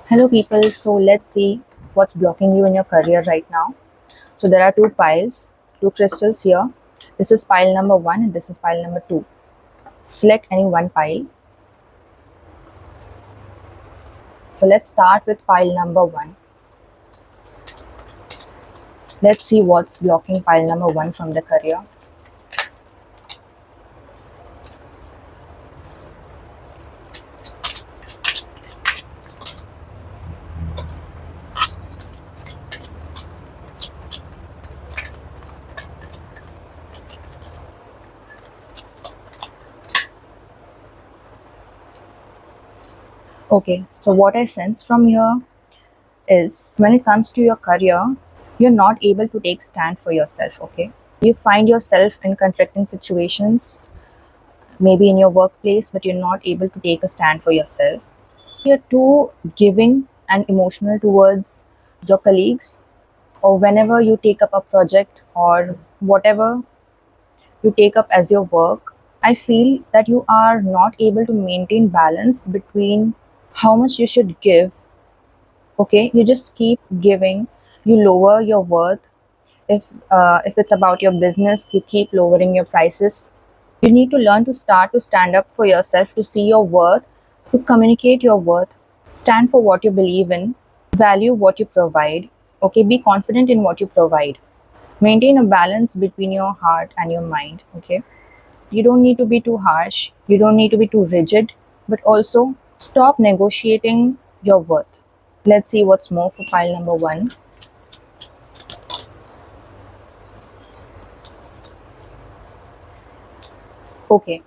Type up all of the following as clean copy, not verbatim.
Hello people, so let's see what's blocking you in your career right now. So there are two piles, two crystals here. This is pile number 1 and this is pile number 2. Select any one pile. So let's start with pile number 1. Let's see what's blocking pile number 1 from the career. Okay, so what I sense from here is when it comes to your career, you're not able to take stand for yourself, okay? You find yourself in conflicting situations, maybe in your workplace, but you're not able to take a stand for yourself. You're too giving and emotional towards your colleagues, or whenever you take up a project or whatever you take up as your work, I feel that you are not able to maintain balance between how much you should give. Okay, you just keep giving, you lower your worth. If it's about your business, you keep lowering your prices. You need to learn to start to stand up for yourself, to see your worth, to communicate your worth, stand for what you believe in, value what you provide. Okay, be confident in what you provide. Maintain a balance between your heart and your mind. Okay, you don't need to be too harsh, you don't need to be too rigid, but also stop negotiating your worth. Let's see what's more for pile number 1. Okay,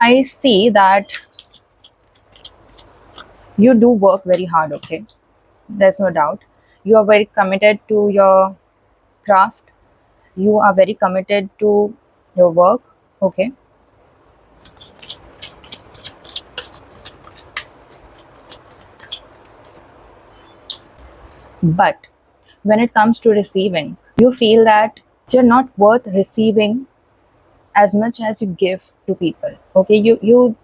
I see that you do work very hard, okay? There's no doubt. You are very committed to your craft. You are very committed to your work, okay? But when it comes to receiving, you feel that you're not worth receiving as much as you give to people, okay? You're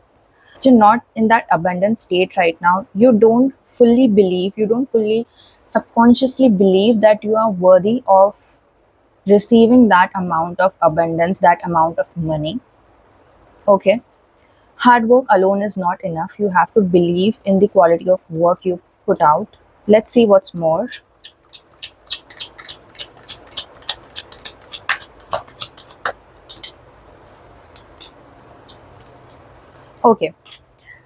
not in that abundant state right now. You don't fully believe, you don't fully subconsciously believe that you are worthy of receiving that amount of abundance, that amount of money, okay? Hard work alone is not enough. You have to believe in the quality of work you put out. Let's see what's more. Okay,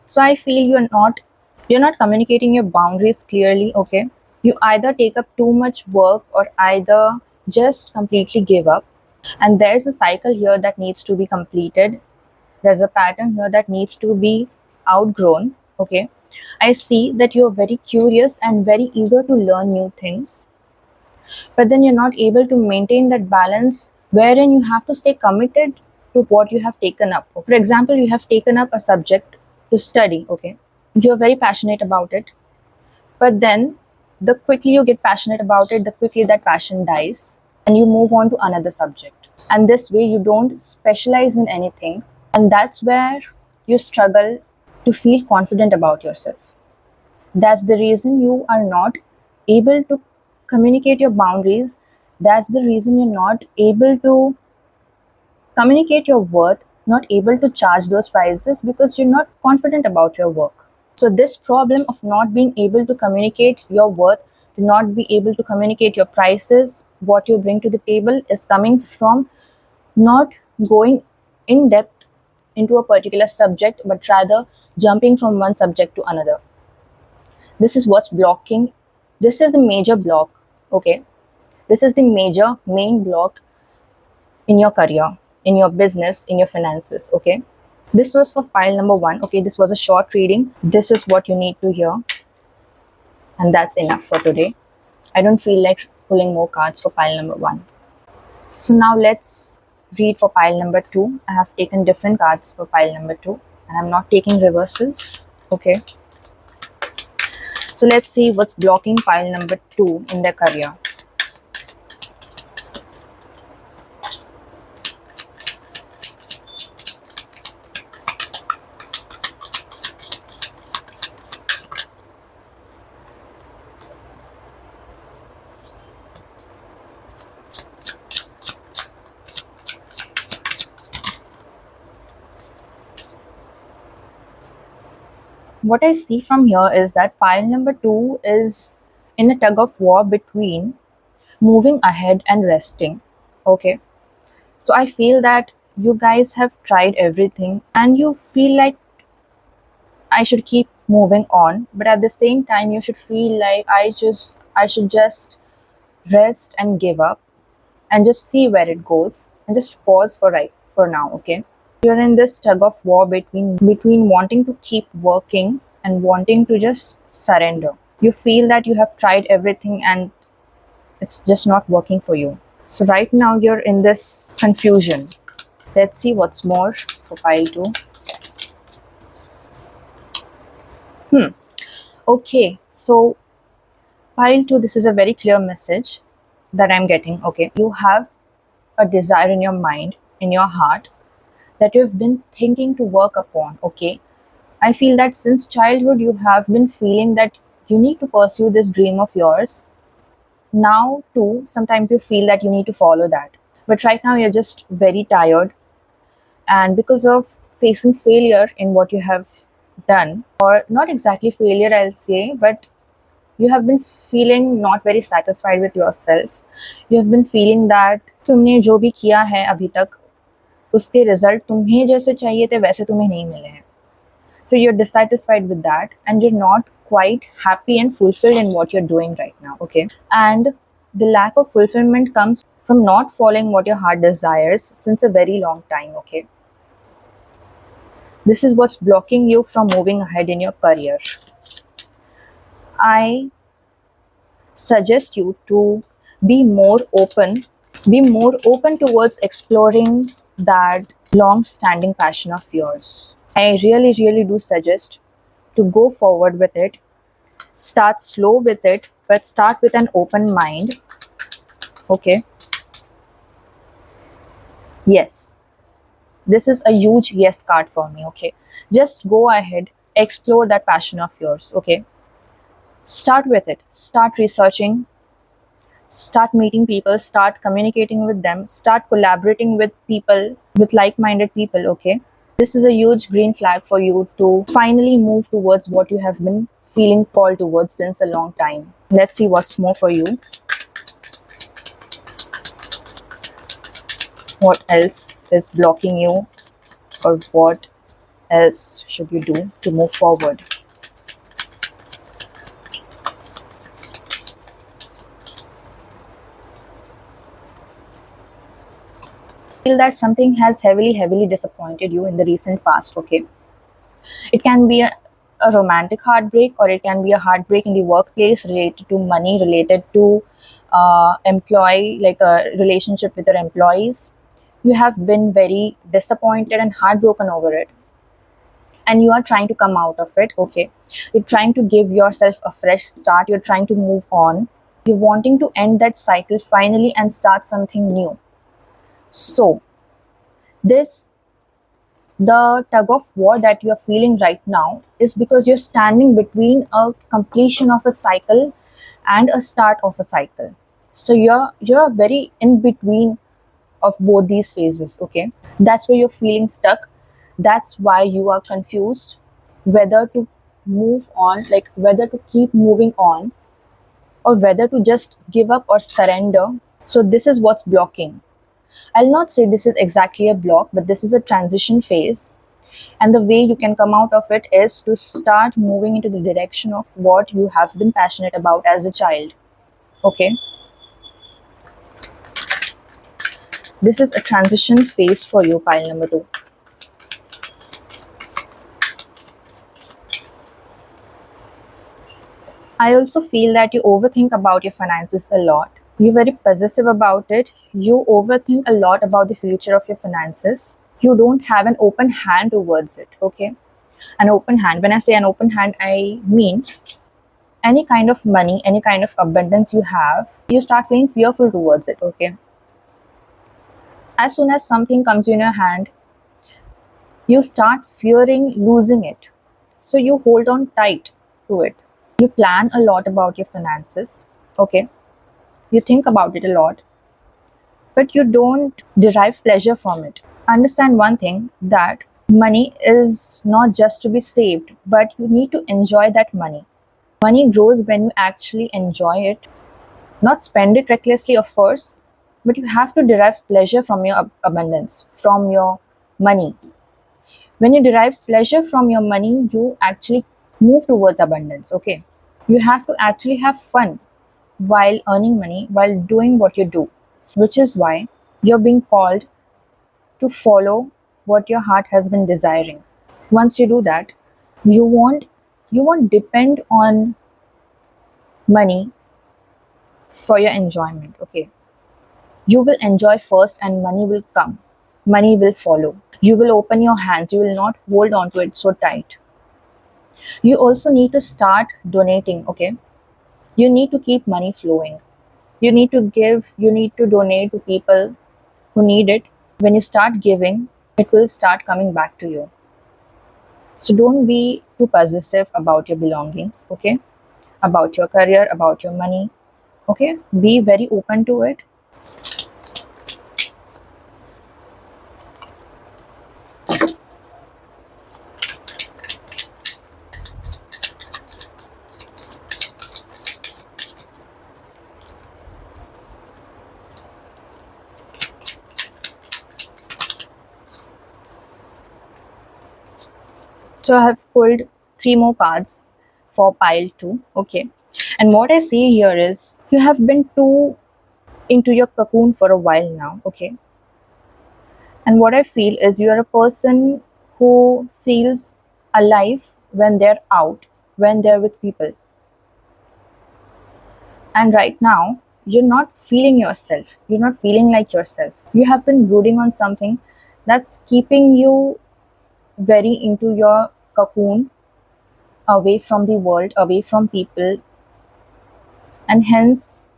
so I feel you're not communicating your boundaries clearly, okay? You either take up too much work or either just completely give up. And there's a cycle here that needs to be completed. There's a pattern here that needs to be outgrown, okay? I see that you're very curious and very eager to learn new things, but then you're not able to maintain that balance wherein you have to stay committed to what you have taken up. For example, you have taken up a subject to study, okay? You're very passionate about it, but then the quickly you get passionate about it, the quickly that passion dies and you move on to another subject. And this way you don't specialize in anything, and that's where you struggle to feel confident about yourself. That's the reason you are not able to communicate your boundaries. That's the reason you're not able to communicate your worth, not able to charge those prices, because you're not confident about your work. So this problem of not being able to communicate your worth, to not be able to communicate your prices, what you bring to the table, is coming from not going in depth into a particular subject, but rather jumping from one subject to another. This is what's blocking. This is the major block, okay? This is the major main block in your career, in your business, in your finances, okay? This was for pile number 1, okay? This was a short reading. This is what you need to hear, and that's enough for today. I don't feel like pulling more cards for pile number 1. So now let's read for pile number 2. I have taken different cards for pile number 2, and I'm not taking reversals, okay? So let's see what's blocking pile number 2 in their career. What I see from here is that pile number 2 is in a tug of war between moving ahead and resting. Okay, so I feel that you guys have tried everything and you feel like I should keep moving on, but at the same time you should feel like I should just rest and give up and just see where it goes and just pause for now. Okay, you're in this tug of war between wanting to keep working and wanting to just surrender. You feel that you have tried everything and it's just not working for you. So right now you're in this confusion. Let's see what's more for pile 2. Okay, so pile 2, this is a very clear message that I'm getting. Okay, you have a desire in your mind, in your heart, that you've been thinking to work upon. Okay, I feel that since childhood you have been feeling that you need to pursue this dream of yours. Now too, sometimes you feel that you need to follow that. But right now you're just very tired, and because of facing failure in what you have done, or not exactly failure, I'll say, but you have been feeling not very satisfied with yourself. You have been feeling that तुमने जो भी किया है अभी तक उसके result तुम्हें जैसे चाहिए थे वैसे तुम्हें नहीं मिले हैं. So you're dissatisfied with that and you're not quite happy and fulfilled in what you're doing right now. Okay, and the lack of fulfillment comes from not following what your heart desires since a very long time. Okay, this is what's blocking you from moving ahead in your career. I suggest you to be more open towards exploring that long-standing passion of yours. I really do suggest to go forward with it. Start slow with it, but start with an open mind. Okay, yes, this is a huge yes card for me. Okay, just go ahead, explore that passion of yours. Okay, start with it, start researching, start meeting people, start communicating with them, start collaborating with people, with like-minded people. Okay, this is a huge green flag for you to finally move towards what you have been feeling called towards since a long time. Let's see what's more for you. What else is blocking you, or what else should you do to move forward? Feel that something has heavily disappointed you in the recent past. Okay, it can be a romantic heartbreak, or it can be a heartbreak in the workplace related to money, related to employee, like a relationship with your employees. You have been very disappointed and heartbroken over it, and you are trying to come out of it. Okay, you're trying to give yourself a fresh start, you're trying to move on, you're wanting to end that cycle finally and start something new. So the tug of war that you're feeling right now is because you're standing between a completion of a cycle and a start of a cycle. So you're very in between of both these phases. Okay, that's where you're feeling stuck. That's why you are confused whether to move on, like whether to keep moving on, or whether to just give up or surrender. So this is what's blocking. I'll not say this is exactly a block, but this is a transition phase. And the way you can come out of it is to start moving into the direction of what you have been passionate about as a child. Okay? This is a transition phase for you, pile number 2. I also feel that you overthink about your finances a lot. You're very possessive about it. You overthink a lot about the future of your finances. You don't have an open hand towards it. Okay, an open hand, when I say an open hand, I mean any kind of money, any kind of abundance you have, you start feeling fearful towards it. Okay, as soon as something comes in your hand, you start fearing losing it, so you hold on tight to it. You plan a lot about your finances. Okay, you think about it a lot, but you don't derive pleasure from it. Understand one thing, that Money is not just to be saved, but you need to enjoy that money. Money grows when you actually enjoy it, not spend it recklessly, of course, but you have to derive pleasure from your abundance, from your money. When you derive pleasure from your money, you actually move towards abundance, okay? You have to actually have fun while earning money, while doing what you do, which is why you're being called to follow what your heart has been desiring. Once you do that, you won't you won't depend on money for your enjoyment, okay? You will enjoy first and money will come. Money will follow. You will open your hands. You will not hold on to it so tight. You also need to start donating, okay? You need to keep money flowing. You need to give, you need to donate to people who need it. When you start giving, it will start coming back to you. So don't be too possessive about your belongings, okay? About your career, about your money, okay? Be very open to it. So I have pulled three more cards for pile 2, okay? And what I see here is you have been too into your cocoon for a while now, okay? And what I feel is you are a person who feels alive when they're out, when they're with people. And right now, you're not feeling yourself. You're not feeling like yourself. You have been brooding on something that's keeping you very into your cocoon, away from the world, away from people, and hence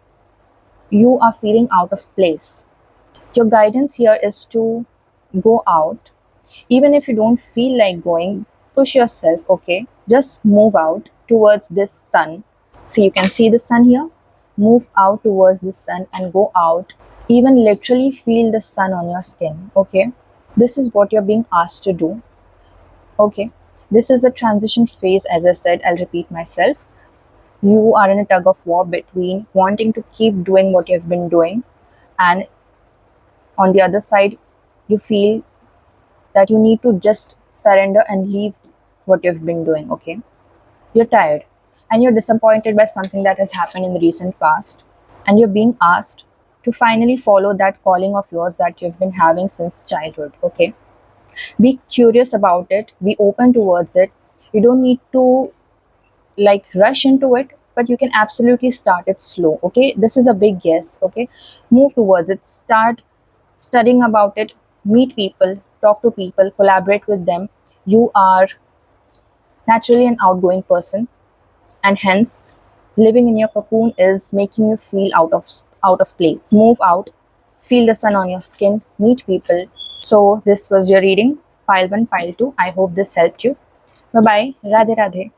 you are feeling out of place. Your guidance here is to go out. Even if you don't feel like going, push yourself, okay? Just move out towards this sun. So you can see the sun here. Move out towards the sun and go out. Even literally feel the sun on your skin, okay? This is what you're being asked to do, okay? This is a transition phase, as I said, I'll repeat myself. You are in a tug of war between wanting to keep doing what you've been doing, and on the other side, you feel that you need to just surrender and leave what you've been doing, okay? You're tired and you're disappointed by something that has happened in the recent past, and you're being asked to finally follow that calling of yours that you've been having since childhood, okay? Be curious about it, be open towards it. You don't need to like rush into it, but you can absolutely start it slow, okay? This is a big yes, okay? Move towards it, start studying about it, meet people, talk to people, collaborate with them. You are naturally an outgoing person, and hence living in your cocoon is making you feel out of place. Move out, feel the sun on your skin, meet people. So this was your reading, pile 1, pile 2. I hope this helped you. Bye bye. Radhe Radhe.